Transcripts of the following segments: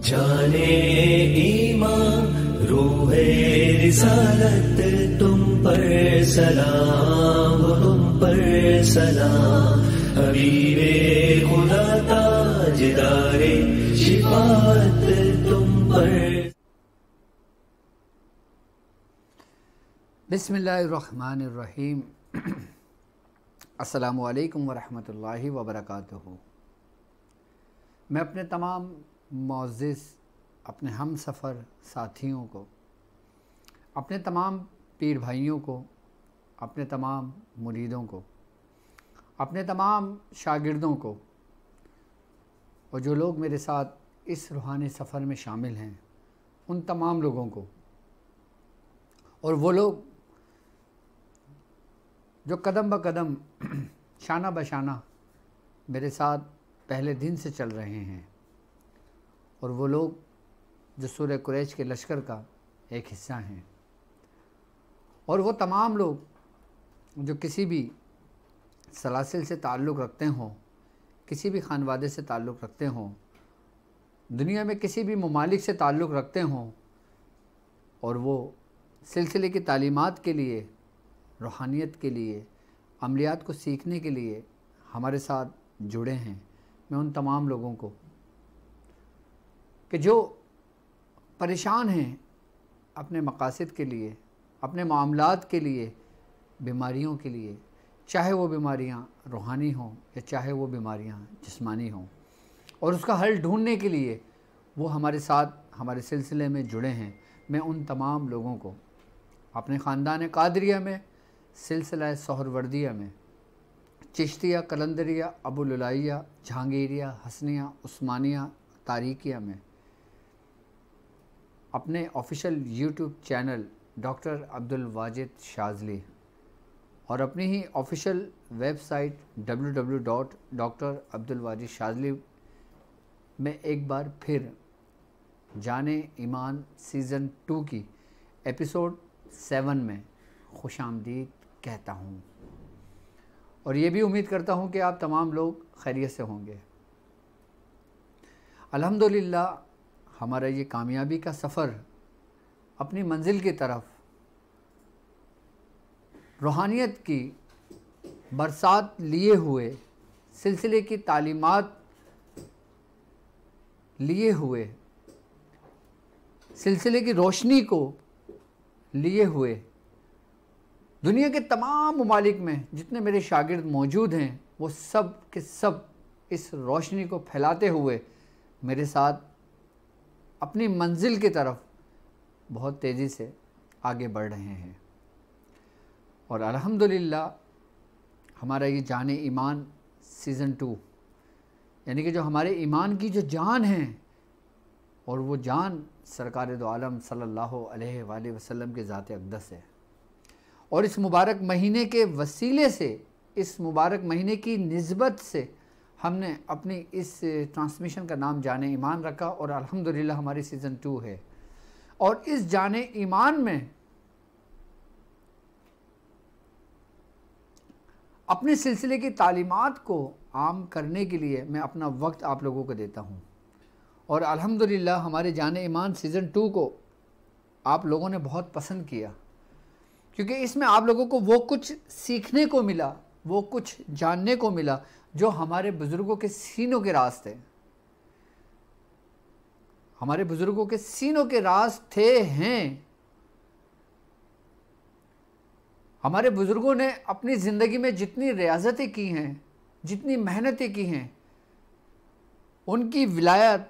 जाने ईमान रूहे रिसालत तुम पर सलाम, तुम पर सलाम। हबीबे खुदा ताजदारे शिफात तुम पर। बिस्मिल्लाहिर्रहमानिर्रहीम। अस्सलामु अलैकुम वरहमतुल्लाहि वबरकातुहू। मैं अपने तमाम मुअज़्ज़िज़ अपने हम सफ़र साथियों को, अपने तमाम पीर भाइयों को, अपने तमाम मुरीदों को, अपने तमाम शागिर्दों को और जो लोग मेरे साथ इस रूहानी सफ़र में शामिल हैं उन तमाम लोगों को, और वो लोग जो कदम ब कदम शाना बशाना मेरे साथ पहले दिन से चल रहे हैं, और वो लोग जो सूरह कुरैश के लश्कर का एक हिस्सा हैं, और वो तमाम लोग जो किसी भी सलासिल से ताल्लुक़ रखते हों, किसी भी ख़ानवादे से ताल्लुक़ रखते हों, दुनिया में किसी भी ममालिक से ताल्लुक़ रखते हों, और वो सिलसिले की तालीमात के लिए, रूहानियत के लिए, अमलियात को सीखने के लिए हमारे साथ जुड़े हैं। मैं उन तमाम लोगों को कि जो परेशान हैं अपने मकासद के लिए, अपने मामलात के लिए, बीमारियों के लिए, चाहे वो बीमारियां रूहानी हों या चाहे वो बीमारियां जिस्मानी हों, और उसका हल ढूंढने के लिए वो हमारे साथ हमारे सिलसिले में जुड़े हैं। मैं उन तमाम लोगों को अपने ख़ानदान कादरिया में, सिलसिला सोहरवर्दिया में, चिश्तिया, कलंदरिया, अबुलुलाइया, जहांगीरिया, हसनिया, उस्मानिया, तारीकिया में, अपने official YouTube channel doctor Abdul Wajid Shazli और अपनी ही ऑफिशियल वेबसाइट www.drabdulwajidshazli में एक बार फिर जाने ईमान सीज़न 2 की एपिसोड 7 में खुशामदीद कहता हूँ, और ये भी उम्मीद करता हूँ कि आप तमाम लोग खैरियत से होंगे। अल्हम्दुलिल्लाह हमारा ये कामयाबी का सफ़र अपनी मंजिल की तरफ रूहानियत की बरसात लिए हुए, सिलसिले की तालीमात लिए हुए, सिलसिले की रोशनी को लिए हुए, दुनिया के तमाम ममालिक में जितने मेरे शागिर्द मौजूद हैं वो सब के सब इस रोशनी को फैलाते हुए मेरे साथ अपनी मंजिल की तरफ बहुत तेज़ी से आगे बढ़ रहे हैं। और अल्हम्दुलिल्लाह हमारा ये जाने ईमान सीज़न 2, यानी कि जो हमारे ईमान की जो जान है, और वो जान सरकार दो आलम सल्लल्लाहु अलैहि वसल्लम के ज़ात अक़दस है। और इस मुबारक महीने के वसीले से, इस मुबारक महीने की निस्बत से हमने अपनी इस ट्रांसमिशन का नाम जाने ईमान रखा, और अल्हम्दुलिल्लाह हमारी सीज़न 2 है। और इस जाने ईमान में अपने सिलसिले की तालीमात को आम करने के लिए मैं अपना वक्त आप लोगों को देता हूँ, और अल्हम्दुलिल्लाह हमारे जाने ईमान सीज़न 2 को आप लोगों ने बहुत पसंद किया, क्योंकि इसमें आप लोगों को वो कुछ सीखने को मिला, वो कुछ जानने को मिला जो हमारे बुज़ुर्गों के सीनों के राज थे। हमारे बुज़ुर्गों के सीनों के राज थे, हैं। हमारे बुज़ुर्गों ने अपनी ज़िंदगी में जितनी रियाज़तें की हैं, जितनी मेहनतें की हैं, उनकी विलायत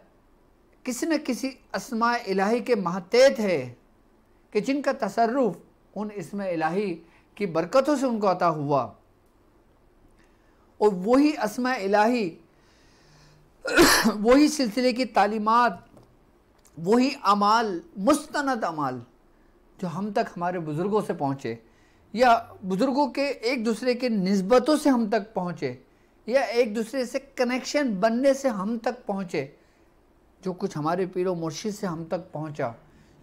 किसी न किसी अस्मा इलाही के महतेत है कि जिनका तसर्रुफ़ उन इसमें इलाही की बरकतों से उनको अता हुआ, और वही अस्मा इलाही, वही सिलसिले की तालीमात, वही अमाल, मुस्तनद अमाल जो हम तक हमारे बुज़ुर्गों से पहुँचे, या बुज़ुर्गों के एक दूसरे के निस्बतों से हम तक पहुँचे, या एक दूसरे से कनेक्शन बनने से हम तक पहुँचे, जो कुछ हमारे पीरो मुर्शिद से हम तक पहुँचा,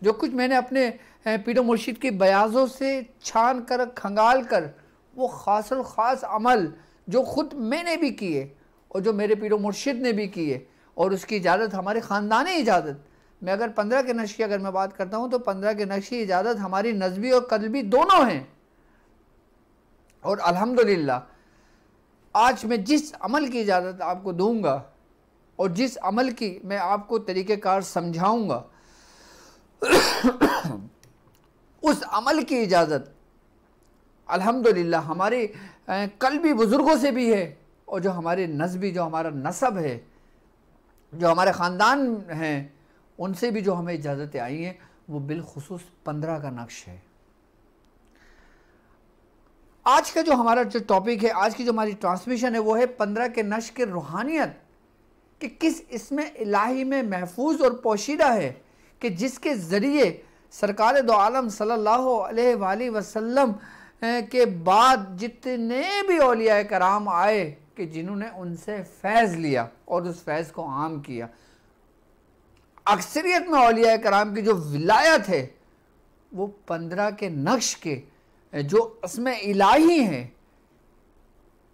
जो कुछ मैंने अपने पीरो मुर्शिद की बयाज़ों से छान कर, खंगाल कर, वो ख़ासुल ख़ास अमल जो ख़ुद मैंने भी किए और जो मेरे पीरो मुर्शिद ने भी किए और उसकी इजाज़त हमारे ख़ानदानी इजाज़त। मैं अगर 15 के नक्श की अगर मैं बात करता हूँ तो 15 के नक्श की इजाज़त हमारी नज़बी और क़ल्बी दोनों हैं। और अल्हम्दुलिल्लाह आज मैं जिस अमल की इजाज़त आपको दूंगा और जिस अमल की मैं आपको तरीक़ेकार समझाऊंगा उस अमल की इजाज़त अल्हम्दुलिल्लाह हमारे क़ल्बी बुज़ुर्गों से भी है, और जो हमारे नस्बी, जो हमारा नसब है, जो हमारे ख़ानदान हैं, उनसे भी जो हमें इजाज़तें आई हैं वो बिलखुसूस 15 का नक्श है। आज का जो हमारा जो टॉपिक है, आज की जो हमारी ट्रांसमिशन है वो है 15 के नक्श के रूहानियत कि किस इसमें इलाही में महफूज और पोशीदा है कि जिसके ज़रिए सरकार दो आलम सल्लल्लाहु अलैहि वसल्लम के बाद जितने भी औलिया कराम आए कि जिन्होंने उनसे फैज़ लिया और उस फैज़ को आम किया, अक्सरियत में औलिया कराम की जो विलायत है वो 15 के नक्श के जो इसमें इलाही हैं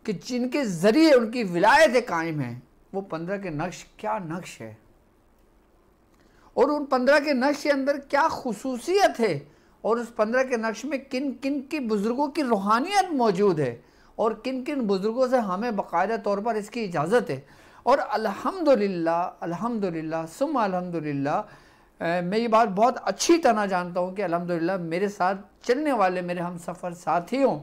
कि जिनके ज़रिए उनकी विलायतें कायम हैं, वो 15 के नक्श क्या नक्श है और उन 15 के नक्श के अंदर क्या खुसूसियत है और उस 15 के नक्श में किन किन की बुज़ुर्गों की रूहानियत मौजूद है और किन किन बुज़ुर्गों से हमें बाकायदा तौर पर इसकी इजाज़त है। और अल्हम्दुलिल्लाह अल्हम्दुलिल्लाह सुम्मा अल्हम्दुलिल्लाह मैं ये बात बहुत अच्छी तरह जानता हूँ कि अल्हम्दुलिल्लाह मेरे साथ चलने वाले मेरे हम सफ़र साथियों,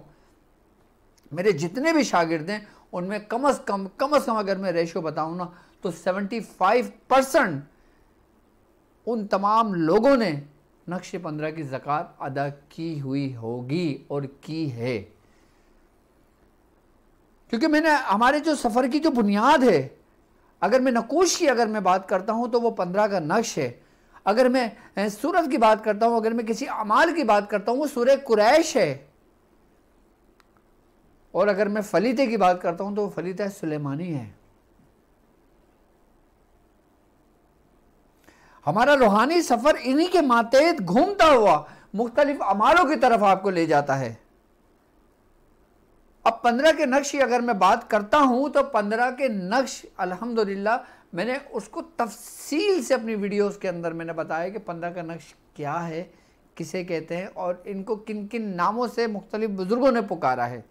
मेरे जितने भी शागिर्द हैं, उनमें कम अज़ कम अगर मैं रेशो बताऊँ ना तो 75% उन तमाम लोगों ने नक्श 15 की ज़कात अदा की हुई होगी और की है। क्योंकि मैंने हमारे जो सफ़र की जो बुनियाद है, अगर मैं नकूश की अगर मैं बात करता हूँ तो वो 15 का नक्श है। अगर मैं सूरत की बात करता हूँ, अगर मैं किसी अमाल की बात करता हूँ वो सूरह कुरैश है। और अगर मैं फलीते की बात करता हूँ तो वो फलीता सुलेमानी है। हमारा रूहानी सफ़र इन्हीं के मातेहत घूमता हुआ मुख्तलिफ अमालों की तरफ आपको ले जाता है। अब 15 के नक्श की अगर मैं बात करता हूँ तो 15 के नक्श अल्हम्दुलिल्लाह मैंने उसको तफसील से अपनी वीडियोस के अंदर मैंने बताया कि 15 का नक्श क्या है, किसे कहते हैं और इनको किन किन नामों से मुख्तलिफ बुज़ुर्गों ने पुकारा है,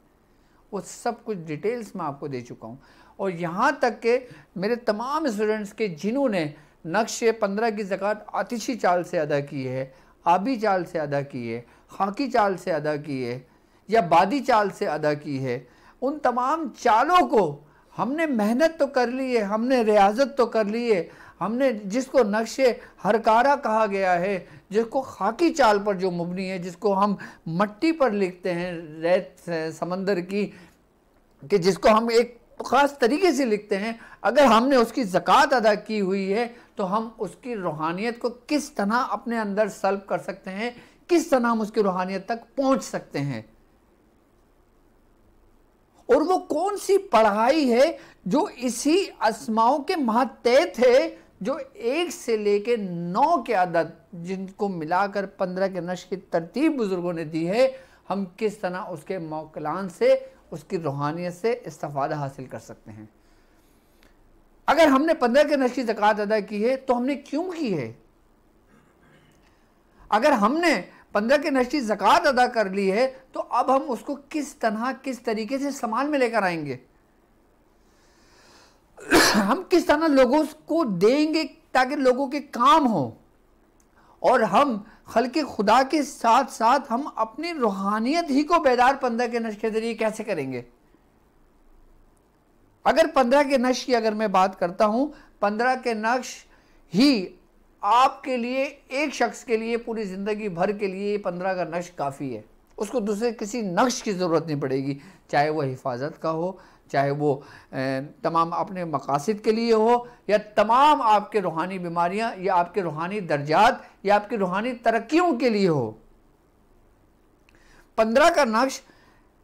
वो सब कुछ डिटेल्स में आपको दे चुका हूँ। और यहाँ तक कि मेरे तमाम स्टूडेंट्स के जिन्होंने नक्श 15 की ज़कात आतिशी चाल से अदा की है, आबी चाल से अदा की है, खाकी चाल से अदा की है या बादी चाल से अदा की है, उन तमाम चालों को हमने मेहनत तो कर ली है, हमने रियाजत तो कर ली है, हमने जिसको नक्शे हरकारा कहा गया है, जिसको खाकी चाल पर जो मुबनी है, जिसको हम मट्टी पर लिखते हैं रेत समंदर की, कि जिसको हम एक ख़ास तरीके से लिखते हैं, अगर हमने उसकी ज़कात अदा की हुई है तो हम उसकी रूहानियत को किस तरह अपने अंदर सल्ब कर सकते हैं, किस तरह हम उसकी रूहानियत तक पहुँच सकते हैं। और वो कौन सी पढ़ाई है जो इसी अस्माओं के महत्तेत है, जो 1 से लेके 9 के अदद जिनको मिलाकर 15 के नक्श की तरतीब बुज़ुर्गों ने दी है, हम किस तरह उसके मौकलान से उसकी रूहानियत से इस्तिफ़ादा हासिल कर सकते हैं। अगर हमने 15 के नक्श की ज़कात अदा की है तो हमने क्यों की है? अगर हमने 15 के नक्श की ज़कात अदा कर ली है तो अब हम उसको किस तरह किस तरीके से समाल में लेकर आएंगे, हम किस तरह लोगों को देंगे ताकि लोगों के काम हो, और हम खल्क़े खुदा के साथ साथ हम अपनी रूहानियत ही को बेदार 15 के नक्श के ज़रिए कैसे करेंगे। अगर 15 के नक्श की अगर मैं बात करता हूँ, 15 के नक्श ही आपके लिए, एक शख्स के लिए पूरी ज़िंदगी भर के लिए 15 का नक्श काफ़ी है, उसको दूसरे किसी नक्श की ज़रूरत नहीं पड़ेगी, चाहे वो हिफाजत का हो, चाहे वो तमाम अपने मकासद के लिए हो, या तमाम आपके रूहानी बीमारियां या आपके रूहानी दर्जात या आपकी रूहानी तरक्कियों के लिए हो। 15 का नक्श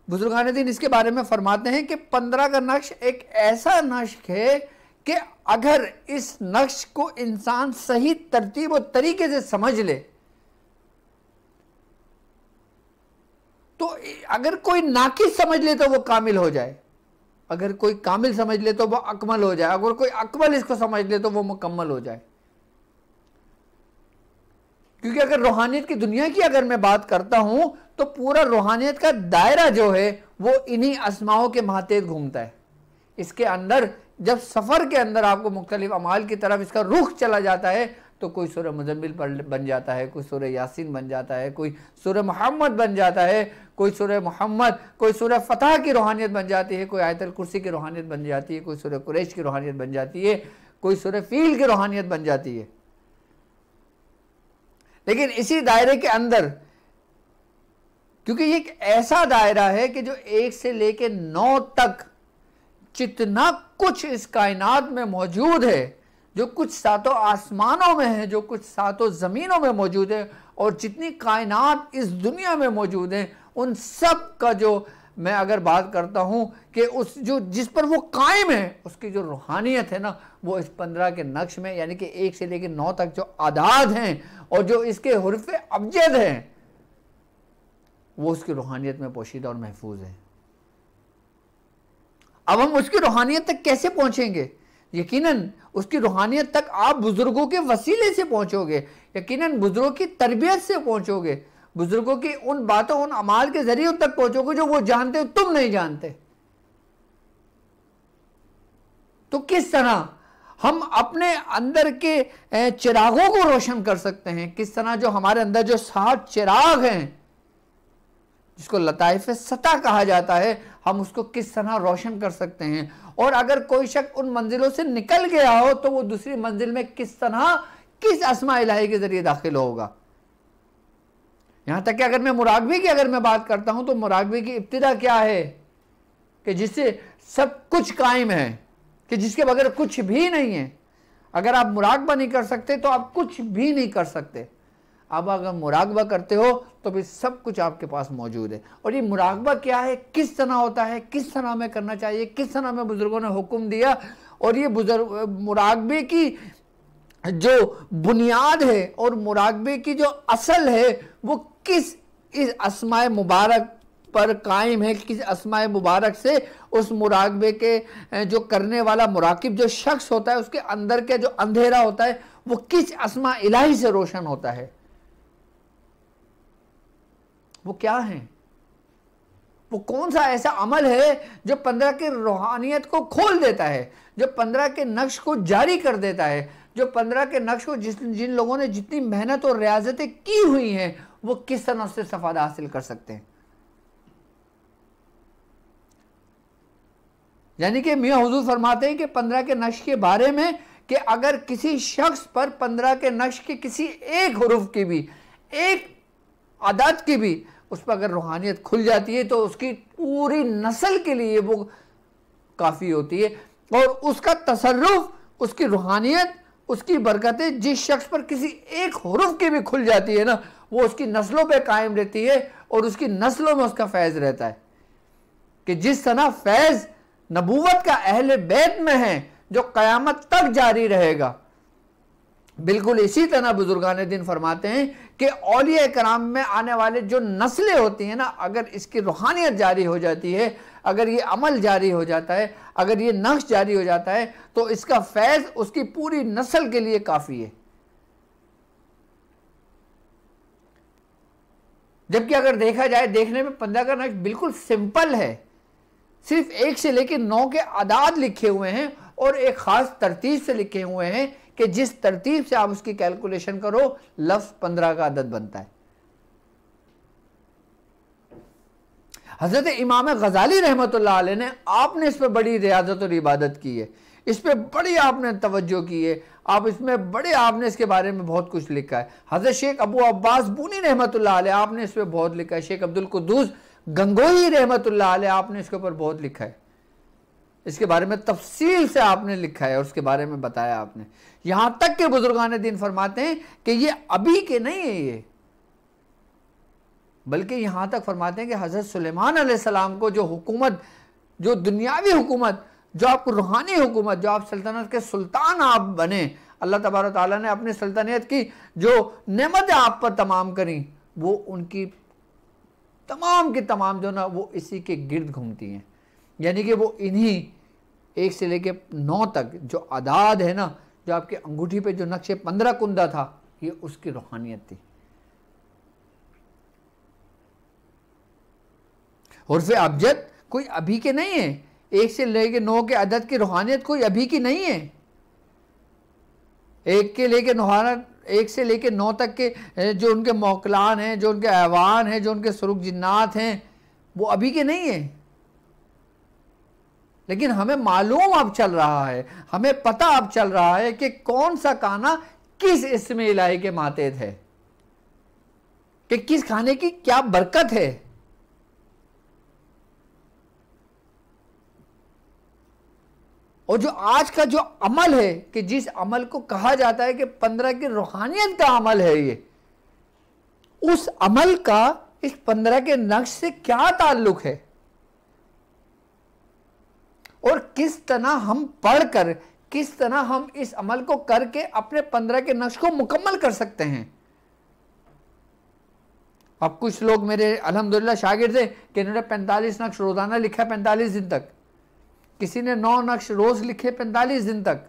बुजुर्गान दीन इसके बारे में फरमाते हैं कि 15 का नक्श एक ऐसा नक्श है कि अगर इस नक्श को इंसान सही तरतीब और तरीके से समझ ले तो अगर कोई नाकिस समझ ले तो वो कामिल हो जाए। अगर कोई कामिल समझ ले तो वो अकमल हो जाए, अगर कोई अकमल इसको समझ ले तो वो मुकम्मल हो जाए। क्योंकि अगर रूहानियत की दुनिया की अगर मैं बात करता हूं तो पूरा रूहानियत का दायरा जो है वो इन्हीं अस्माओं के मातेहत घूमता है। इसके अंदर जब सफ़र के अंदर आपको मुख्तलिफ अमाल की तरफ इसका रुख चला जाता है तो कोई सूरह मुज़म्मिल बन जाता है, कोई सूरह यासीन बन जाता है, कोई सूरह मोहम्मद बन जाता है, कोई सूरह मोहम्मद, कोई सूरह फतह की रूहानियत बन जाती है, कोई आयतुल कुर्सी की रूहानियत बन जाती है, कोई सूरह कुरैश की रूहानियत बन जाती है, कोई सूरह फील की रूहानियत बन जाती है। लेकिन इसी दायरे के अंदर, क्योंकि ये एक ऐसा दायरा है कि जो 1 से लेकर 9 तक जितना कुछ इस कायनात में मौजूद है, जो कुछ सातों आसमानों में है, जो कुछ सातों ज़मीनों में मौजूद है, और जितनी कायनात इस दुनिया में मौजूद है, उन सब का जो मैं अगर बात करता हूँ कि उस जो जिस पर वो कायम है उसकी जो रूहानियत है ना, वो इस 15 के नक्श में, यानी कि 1 से लेकर 9 तक जो आदाद हैं और जो इसके हुर्फ़ अबजद हैं, वो उसकी रूहानियत में पोशीदा और महफूज है। अब हम उसकी रूहानियत तक कैसे पहुंचेंगे? यकीनन उसकी रूहानियत तक आप बुजुर्गों के वसीले से पहुंचोगे, यकीनन बुजुर्गों की तरबियत से पहुंचोगे, बुजुर्गों की उन बातों, उन अमाल के जरिए तक पहुंचोगे जो वो जानते हो, तुम नहीं जानते। तो किस तरह हम अपने अंदर के चिरागों को रोशन कर सकते हैं? किस तरह जो हमारे अंदर जो 7 चिराग हैं, जिसको लताइफ सतह कहा जाता है, हम उसको किस तरह रोशन कर सकते हैं? और अगर कोई शख्स उन मंजिलों से निकल गया हो तो वो दूसरी मंजिल में किस तरह, किस अस्मा इलाही के जरिए दाखिल होगा? यहां तक कि अगर मैं मुराकबे की अगर मैं बात करता हूं तो मुराकबे की इब्तिदा क्या है कि जिससे सब कुछ कायम है, कि जिसके बगैर कुछ भी नहीं है। अगर आप मुराकबा नहीं कर सकते तो आप कुछ भी नहीं कर सकते। अब अगर मुराकबा करते हो तो फिर सब कुछ आपके पास मौजूद है। और ये मुराकबा क्या है, किस तरह होता है, किस तरह में करना चाहिए, किस तरह में बुजुर्गों ने हुक्म दिया, और ये मुराकबे की जो बुनियाद है और मुराकबे की जो असल है वो किस इस अस्माए मुबारक पर कायम है, किस अस्माए मुबारक से उस मुराकबे के जो करने वाला मुराकिब जो शख्स होता है उसके अंदर के जो अंधेरा होता है वो किस अस्मा इलाही से रोशन होता है। वो क्या है, वो कौन सा ऐसा अमल है जो 15 की रूहानियत को खोल देता है, जो 15 के नक्श को जारी कर देता है, जो 15 के नक्श को जिन लोगों ने जितनी मेहनत और रियाजतें की हुई हैं वो किस तरह से सफादा हासिल कर सकते हैं। यानी कि मियां हुजूर फरमाते हैं कि 15 के नक्श के बारे में कि अगर किसी शख्स पर 15 के नक्श के किसी एक हुरूफ की भी, एक आदत की भी उस पर अगर रूहानियत खुल जाती है तो उसकी पूरी नस्ल के लिए वो काफ़ी होती है। और उसका तसर्रुफ, उसकी रूहानियत, उसकी बरकतें जिस शख्स पर किसी एक हुरूफ की भी खुल जाती है ना, वो उसकी नस्लों पे कायम रहती है और उसकी नस्लों में उसका फैज़ रहता है। कि जिस तरह फैज़ नबूवत का अहले बैत में है जो क़यामत तक जारी रहेगा, बिल्कुल इसी तरह बुजुर्गान दिन फरमाते हैं कि औलिया कराम में आने वाले जो नस्लें होती हैं ना, अगर इसकी रूहानियत जारी हो जाती है, अगर ये अमल जारी हो जाता है, अगर ये नक्श जारी हो जाता है तो इसका फैज़ उसकी पूरी नस्ल के लिए काफ़ी है। जबकि अगर देखा जाए, देखने में 15 का नक्श बिल्कुल सिंपल है, सिर्फ 1 से लेकर 9 के आदाद लिखे हुए हैं और एक ख़ास तरतीब से लिखे हुए हैं कि जिस तरतीब से आप उसकी कैलकुलेशन करो लफ्ज़ 15 का अदद बनता है। हज़रत इमाम गज़ाली रहमतुल्लाह अलैह ने, आपने इस पर बड़ी रियाजत और इबादत की है, इस पर बड़ी आपने तवज्जो की है, आप इसमें बड़े, आपने इसके बारे में बहुत कुछ लिखा है। हज़रत शेख अबू अब्बास बूनी रहमतुल्लाह अलैह, आपने इस पर बहुत लिखा है। शेख अब्दुल कुद्दूस गंगोही रहमतुल्लाह अलैह, आपने इसके ऊपर बहुत लिखा है, इसके बारे में तफसील से आपने लिखा है और उसके बारे में बताया आपने। यहां तक के बुजुर्गान दिन फरमाते हैं कि ये अभी के नहीं है ये, बल्कि यहां तक फरमाते हैं कि हज़रत सुलेमान अलैहिस्सलाम को जो हुकूमत, जो दुनियावी हुकूमत, जो आपको रूहानी हुकूमत, जो आप सल्तनत के सुल्तान आप बने, अल्लाह तबारक तआला ने अपनी सल्तनत की जो नेमतें आप पर तमाम करी, वो उनकी तमाम की तमाम जो ना वो इसी के गिर्द घूमती हैं। यानी कि वो इन्हीं 1 से लेके 9 तक जो आदाद है ना, जो आपकी अंगूठी पे जो नक्शे 15 कुंदा था, ये उसकी रूहानियत थी। और फिर अबजद कोई अभी के नहीं है, 1 से लेके 9 के अदद की रूहानियत कोई अभी की नहीं है। 1 से लेके 9 तक के जो उनके मौकलान हैं, जो उनके ऐवान हैं, जो उनके सुरुख जिन्नात हैं, वो अभी के नहीं है। लेकिन हमें मालूम अब चल रहा है, हमें पता अब चल रहा है कि कौन सा खाना किस इस्म इलाही के मातेहत है, कि किस खाने की क्या बरकत है। और जो आज का जो अमल है, कि जिस अमल को कहा जाता है कि 15 की रूहानियत का अमल है ये, उस अमल का इस 15 के नक्श से क्या ताल्लुक है, और किस तरह हम पढ़कर, किस तरह हम इस अमल को करके अपने 15 के नक्श को मुकम्मल कर सकते हैं। अब कुछ लोग मेरे अल्हम्दुलिल्लाह शागिर्द थे कि इन्होंने 45 नक्श रोजाना लिखा 45 दिन तक, किसी ने 9 नक्श रोज लिखे 45 दिन तक,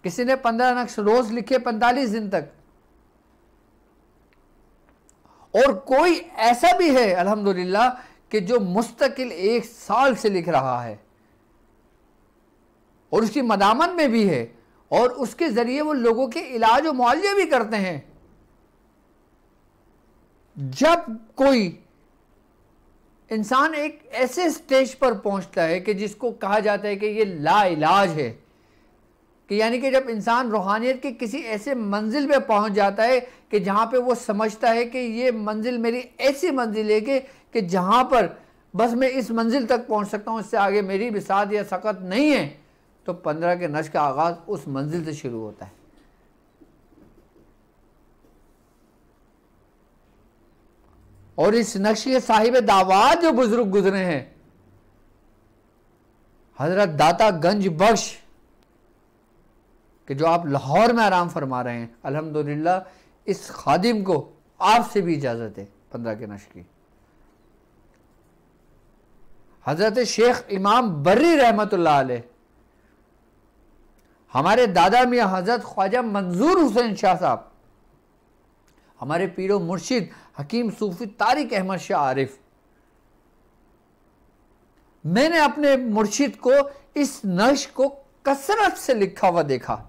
किसी ने 15 नक्श रोज लिखे 45 दिन तक, और कोई ऐसा भी है अल्हम्दुलिल्लाह कि जो मुस्तकिल 1 साल से लिख रहा है और उसकी मदामत में भी है, और उसके जरिए वो लोगों के इलाज और मुआवजे भी करते हैं। जब कोई इंसान एक ऐसे स्टेज पर पहुंचता है कि जिसको कहा जाता है कि ये ला इलाज है, कि यानी कि जब इंसान रूहानियत के किसी ऐसे मंजिल पे पहुंच जाता है कि जहां पे वो समझता है कि ये मंजिल मेरी ऐसी मंजिल है कि जहां पर बस मैं इस मंजिल तक पहुंच सकता हूं, इससे आगे मेरी बिसात या सकत नहीं है, तो 15 के नक्श का आगाज उस मंजिल से शुरू होता है। और इस नक्श के साहिब दावात जो बुजुर्ग गुजरे हैं, हजरत दाता गंज बख्श, कि जो आप लाहौर में आराम फरमा रहे हैं, अल्हम्दुलिल्लाह इस खादिम को आपसे भी इजाजत है 15 के नक्श की। हजरत शेख इमाम बर्री रहमतुल्लाह अलैह, हमारे दादा मियाँ हजरत ख्वाजा मंजूर हुसैन शाह साहब, हमारे पीरो मुर्शिद हकीम सूफी तारिक अहमद शाह आरिफ, मैंने अपने मुर्शिद को इस नक्श को कसरत से लिखा हुआ देखा,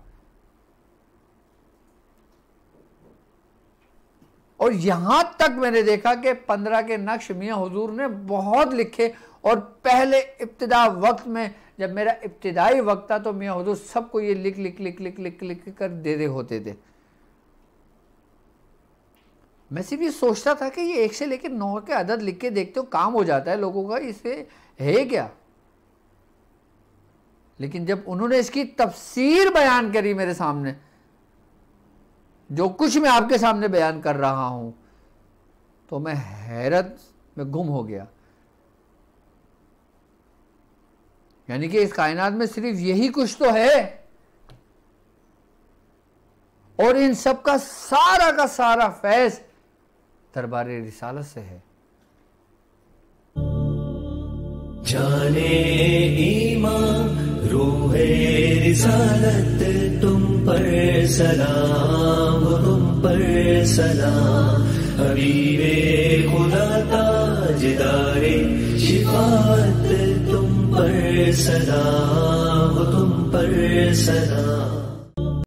और यहां तक मैंने देखा कि 15 के नक्श मियाँ हुजूर ने बहुत लिखे। और पहले इब्तिदा वक्त में, जब मेरा इब्तिदाई वक्त था, तो मियाँ हुजूर सबको ये लिख लिख लिख लिख लिख लिख कर दे रहे होते थे। मैं सिर्फ ये सोचता था कि ये 1 से लेकर 9 के अदद लिख के देखते हो काम हो जाता है लोगों का, इससे है क्या। लेकिन जब उन्होंने इसकी तफसीर बयान करी मेरे सामने, जो कुछ मैं आपके सामने बयान कर रहा हूं, तो मैं हैरत में गुम हो गया। यानी कि इस कायनात में सिर्फ यही कुछ तो है, और इन सब का सारा फैज़ दरबारे रिसालत से है। जाने ईमान रूहे रिसालत तुम पर सलाम, तुम पर सलाम। हबीबे खुदा ताजदारे शिफात तुम पर सलाम, तुम पर सलाम।